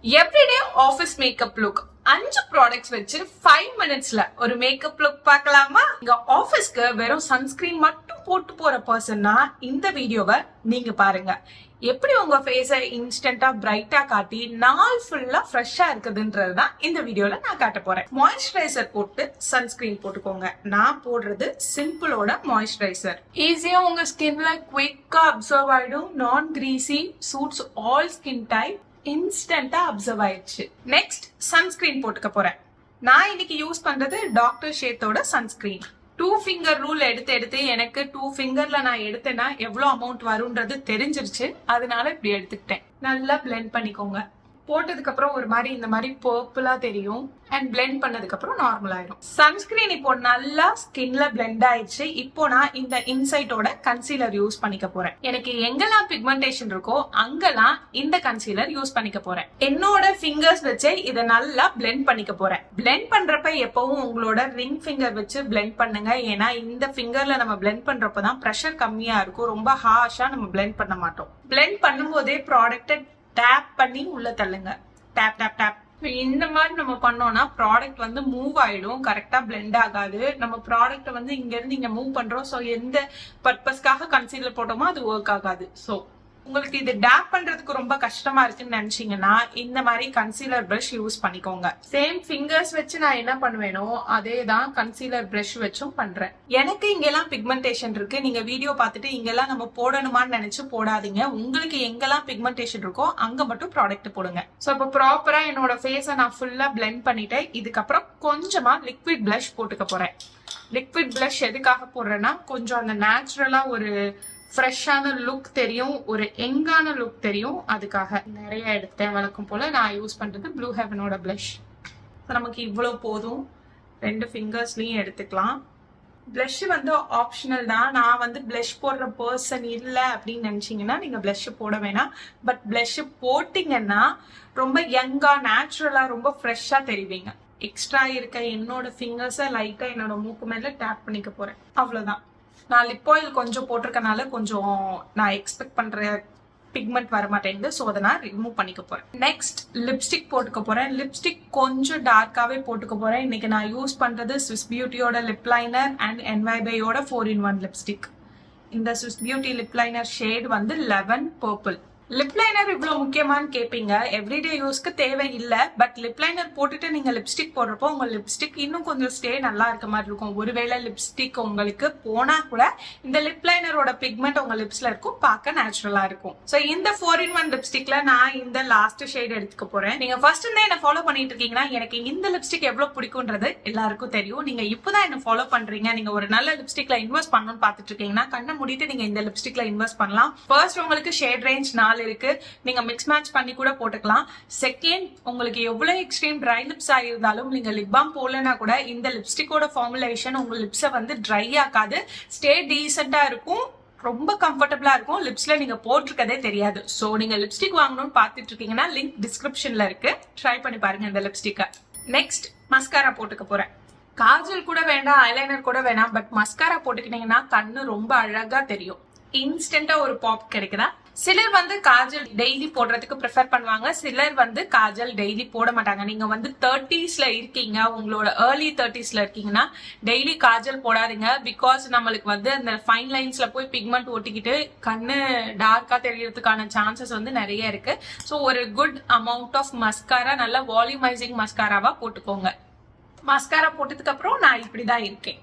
Everyday office makeup look 5 products வச்சு 5 மினிட்ஸ்ல ஒரு மேக்கப் லுக் பார்க்கலாமா? இங்க ஆபீஸ்க்கு வெறும் சன்ஸ்கிரீன் மட்டும் போட்டு போற பர்சன்னா இந்த வீடியோவை நீங்க பாருங்க. எப்படி உங்க ஃபேஸ இன்ஸ்டன்டா பிரைட்டா காட்டி நாள் ஃபுல்லா ஃப்ரெஷ்ஷா இருக்குதுன்றதுதான் இந்த வீடியோல நான் காட்ட போறேன். மாய்ஸ்சரைசர் போட்டு சன்ஸ்கிரீன் போட்டுக்கோங்க. நான் போடுறது சிம்பிளோட மாய்ஸ்சரைசர். ஈஸியா உங்க ஸ்கின்ல குவிக்கா அப்சர்வ் ஆயிடும். Non greasy, suits all skin type, இன்ஸ்டன்டா அப்சர்வ் ஆயிடுச்சு. நெக்ஸ்ட் சன்ஸ்கிரீன் போட்டுக்க போறேன். நான் இன்னைக்கு யூஸ் பண்றது டாக்டர் ஷேத்தோட சன்ஸ்கிரீன். 2 ஃபிங்கர் ரூல் எடுத்து எனக்கு 2 ஃபிங்கர்ல நான் எடுத்தேன்னா எவ்வளவு அமௌண்ட் வரும்ன்றது தெரிஞ்சிருச்சு. அதனால இப்படி எடுத்துக்கிட்டேன். நல்லா பிளெண்ட் பண்ணிக்கோங்க. போட்டதுக்கு அப்புறம் ஒரு மாதிரி இந்த மாதிரி பர்பிளா தெரியும். அண்ட் பிளெண்ட் பண்ணதுக்கு அப்புறம் நார்மல் ஆயிடும். சன்ஸ்கிரீன் இப்போ நல்லா ஸ்கின்ல பிளெண்ட் ஆயிடுச்சு. இப்போ நான் இந்த இன்சைட்டோட கன்சீலர் யூஸ் பண்ணிக்க போறேன். எனக்கு எங்கெல்லாம் பிக்மெண்டேஷன் இருக்கோ அங்கெல்லாம் இந்த கன்சீலர் யூஸ் பண்ணிக்க போறேன். என்னோட ஃபிங்கர்ஸ் வச்சு இதை நல்லா பிளெண்ட் பண்ணிக்க போறேன். பிளெண்ட் பண்றப்ப எப்பவும் உங்களோட ரிங் ஃபிங்கர் வச்சு பிளெண்ட் பண்ணுங்க. ஏன்னா இந்த ஃபிங்கர்ல நம்ம பிளெண்ட் பண்றப்பதான் ப்ரெஷர் கம்மியா இருக்கும். ரொம்ப ஹார்ஷா நம்ம பிளெண்ட் பண்ண மாட்டோம். பிளெண்ட் பண்ணும் போதே ப்ராடக்ட டேப் பண்ணி உள்ள தள்ளுங்க. Tape tape tape. இந்த மாதிரி நம்ம பண்ணோம்னா ப்ராடக்ட் வந்து மூவ் ஆயிடும். கரெக்டா பிளெண்ட் ஆகாது. நம்ம ப்ராடக்ட் வந்து இங்க இருந்து இங்க மூவ் பண்றோம். சோ எந்த பர்பஸ்க்காக கன்சீலர் போட்டோமோ அது ஒர்க் ஆகாது. சோ உங்களுக்கு இது டேப் பண்றதுக்கு ரொம்ப கஷ்டமா இருக்குன்னு நினைச்சீங்கன்னா இந்த மாதிரி கன்சீலர் பிரஷ் யூஸ் பண்ணிக்கோங்க. சேம் ஃபிங்கர்ஸ் வச்சு நான் என்ன பண்ணுவேனோ அதே தான் கன்சீலர் பிரஷ் வச்சும் பண்றேன். எனக்கு இங்கெல்லாம் பிக்மெண்டேஷன் இருக்கு. நீங்க வீடியோ பார்த்துட்டு இங்கெல்லாம் நம்ம போடணுமான்னு நினைச்சு போடாதீங்க. உங்களுக்கு எங்கெல்லாம் பிக்மெண்டேஷன் இருக்கோ அங்க மட்டும் ப்ராடக்ட் போடுங்க. சோ இப்போ ப்ராப்பரா என்னோட ஃபேஸை நான் ஃபுல்லா பிளெண்ட் பண்ணிட்டேன். இதுக்கப்புறம் கொஞ்சமா லிக்விட் பிளஷ் போட்டுக்க போறேன். லிக்விட் பிளஷ் எதுக்காக போடுறேன்னா கொஞ்சம் அந்த நேச்சுரலா ஒரு ஃப்ரெஷ்ஷான லுக் தெரியும், ஒரு யங்கான லுக் தெரியும். அதுக்காக நிறைய எடுத்தேன். வழக்கம் போல நான் யூஸ் பண்றது ப்ளூ ஹெவனோட பிளஷ். நமக்கு இவ்வளவு போதும். 2 ஃபிங்கர்ஸ்லயும் எடுத்துக்கலாம். பிளஷ் வந்து ஆப்ஷனல் தான். நான் வந்து பிளஷ் போடுற பர்சன் இல்லை அப்படின்னு நினைச்சீங்கன்னா நீங்க பிளஷ் போட வேணாம். பட் பிளஷ் போட்டீங்கன்னா ரொம்ப யங்கா நேச்சுரலா ரொம்ப ஃப்ரெஷ்ஷா தெரிவிங்க. எக்ஸ்ட்ரா இருக்க என்னோட ஃபிங்கர்ஸை லைட்டா என்னோட மூக்கு மேல டேப் பண்ணிக்க போறேன். அவ்வளவுதான். நான் லிப் ஆயில் கொஞ்சம் போட்டிருக்கனால கொஞ்சம் நான் எக்ஸ்பெக்ட் பண்ற பிக்மெண்ட் வர மாட்டேங்குது. ஸோ அதை நான் ரிமூவ் பண்ணிக்க போறேன். நெக்ஸ்ட் லிப்ஸ்டிக் போட்டுக்க போறேன். லிப்ஸ்டிக் கொஞ்சம் டார்க்காவே போட்டுக்க போறேன். இன்னைக்கு நான் யூஸ் பண்றது ஸ்விஸ் பியூட்டியோட லிப் லைனர் அண்ட் NYBயோட 4-in-1 லிப்ஸ்டிக். இந்த Swiss beauty lip liner shade வந்து 11 பர்பிள். லிப் லைனர் இவ்வளவு முக்கியமானு கேட்பீங்க. எவ்ரிடே யூஸ்க்கு தேவை இல்லை. பட் லிப் லைனர் போட்டுட்டு நீங்க லிப்ஸ்டிக் போடுறப்போ உங்க லிப்ஸ்டிக் இன்னும் கொஞ்சம் ஸ்டே நல்லா இருக்க மாதிரி இருக்கும். ஒருவேளை லிப்ஸ்டிக் உங்களுக்கு போனா கூட இந்த லிப் லைனரோட பிக்மெண்ட் உங்க லிப்ஸ்ல இருக்கும். பார்க்க நேச்சுரலா இருக்கும். சோ இந்த 4-in-1 லிப்ஸ்டிக்ல நான் இந்த லாஸ்ட் ஷேட் எடுத்துக்க போறேன். நீங்க ஃபர்ஸ்ட் இருந்தே என்ன ஃபாலோ பண்ணிட்டு இருக்கீங்கன்னா எனக்கு இந்த லிப்ஸ்டிக் எவ்வளவு பிடிக்கும்ன்றது எல்லாருக்கும் தெரியும். நீங்க இப்பதான் என்ன ஃபாலோ பண்றீங்க. நீங்க ஒரு நல்ல லிப்ஸ்டிக்ல இன்வெஸ்ட் பண்ணணும்னு பாத்துட்டு இருக்கீங்கன்னா கண்ணை மூடிட்டு நீங்க இந்த லிப்ஸ்டிக்ல இன்வெஸ்ட் பண்ணலாம். ஃபர்ஸ்ட் உங்களுக்கு ஷேட் ரேஞ்ச் 4 இருக்கு. நீங்க மிக்ஸ் மேட்ச் பண்ணி கூட போட்டுக்கலாம். செகண்ட், உங்களுக்கு எவ்வளவு எக்ஸ்ட்ரீம் ட்ரை லிப்ஸ் ஆயிருந்தாலும் நீங்க லிப் பாம் போடலனா கூட இந்த லிப்ஸ்டிக்கோட ஃபார்முலேஷன் உங்க லிப்ஸை வந்து ட்ரை ஆக்காது. ஸ்டே டீசெண்டா இருக்கும். ரொம்ப கம்ஃபர்டபுளா இருக்கும். லிப்ஸ்ல நீங்க போட்டிருக்கதே தெரியாது. சோ நீங்க லிப்ஸ்டிக் வாங்கணும்னு பாத்துட்டு இருக்கீங்கன்னா லிங்க் டிஸ்கிரிப்ஷன்ல இருக்கு. ட்ரை பண்ணி பாருங்க இந்த லிப்ஸ்டிக்கை. நெக்ஸ்ட் மஸ்காரா போட்டுக்க போறேன். காஜல் கூட வேண்டாம், ஐலைனர் கூட வேணாம். பட் மஸ்காரா போட்டுக்கிட்டீங்கன்னா கண்ணு ரொம்ப அழகா தெரியும். இன்ஸ்டன்டா ஒரு பாப் கிடைக்குதா? சிலர் வந்து காஜல் டெய்லி போடுறதுக்கு ப்ரிஃபர் பண்ணுவாங்க. சிலர் வந்து காஜல் டெய்லி போட மாட்டாங்க. நீங்க வந்து 30ஸ்ல இருக்கீங்க, உங்களோட ஏர்லி 30ஸ்ல இருக்கீங்கன்னா டெய்லி காஜல் போடாதீங்க. பிகாஸ் நம்மளுக்கு வந்து அந்த ஃபைன் லைன்ஸ்ல போய் பிக்மெண்ட் ஒட்டிக்கிட்டு கண்ணு டார்க்கா தெரியறதுக்கான சான்சஸ் வந்து நிறைய இருக்கு. ஸோ ஒரு குட் அமௌண்ட் ஆஃப் மஸ்காரா, நல்ல வால்யூமைசிங் மஸ்காராவா போட்டுக்கோங்க. மஸ்காரா போட்டதுக்கு அப்புறம் நான் இப்படிதான் இருக்கேன்.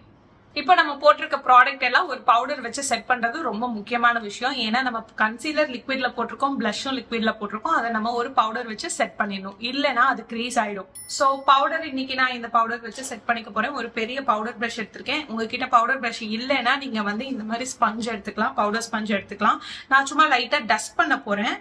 இப்போ நம்ம போட்டிருக்க ப்ராடக்ட் எல்லாம் ஒரு பவுடர் வச்சு செட் பண்றது ரொம்ப முக்கியமான விஷயம். ஏன்னா நம்ம கன்சீலர் லிக்விட்ல போட்டிருக்கோம், பிளஷும் லிக்விட்ல போட்டிருக்கோம். அதை நம்ம ஒரு பவுடர் வச்சு செட் பண்ணிடணும். இல்லைன்னா அது கிரீஸ் ஆயிடும். ஸோ பவுடர் இன்னைக்கு நான் இந்த பவுடர் வச்சு செட் பண்ணிக்க போறேன். ஒரு பெரிய பவுடர் பிரஷ் எடுத்திருக்கேன். உங்ககிட்ட பவுடர் பிரஷ் இல்லைன்னா நீங்க வந்து இந்த மாதிரி ஸ்பஞ்ச் எடுத்துக்கலாம், பவுடர் ஸ்பஞ்ச் எடுத்துக்கலாம். நான் சும்மா லைட்டா டஸ்ட் பண்ண போறேன்.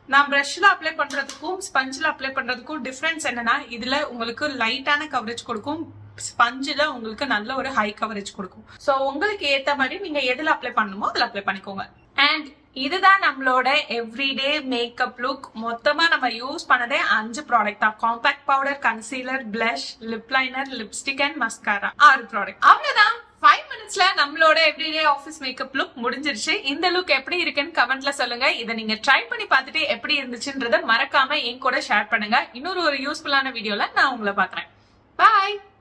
நான் பிரஷ்ல அப்ளை பண்றதுக்கும் ஸ்பஞ்சில் அப்ளை பண்றதுக்கும் டிஃபரன்ஸ் என்னன்னா இதுல உங்களுக்கு லைட்டான கவரேஜ் கொடுக்கும், ஸ்பஞ்சில உங்களுக்கு நல்ல ஒரு ஹை கவரேஜ் கொடுக்கும். சோ உங்களுக்கு ஏத்த மாதிரி நீங்க எதுல அப்ளை பண்ணணுமோ அதுல அப்ளை பண்ணிக்கோங்க. அண்ட் இதுதான் நம்மளோட எவ்ரிடே மேக்கப் லுக். மொத்தமா நம்ம யூஸ் பண்ணதே 5 ப்ராடக்ட் தான். Compact powder, concealer, blush, lip liner, lipstick and mascara. 6 product. அவ்வளவுதான். 5 minutes மினிட்ஸ்ல நம்மளோட எவ்ரிடே ஆபீஸ் மேக்கப் லுக் முடிஞ்சிருச்சு. இந்த லுக் எப்படி இருக்குன்னு கமெண்ட்ல சொல்லுங்க. இதை நீங்க ட்ரை பண்ணி பார்த்துட்டு எப்படி இருந்துச்சுன்றத மறக்காம என் கூட ஷேர் பண்ணுங்க. இன்னொரு யூஸ்ஃபுல்லான வீடியோல நான் உங்களை பாக்குறேன். பாய்.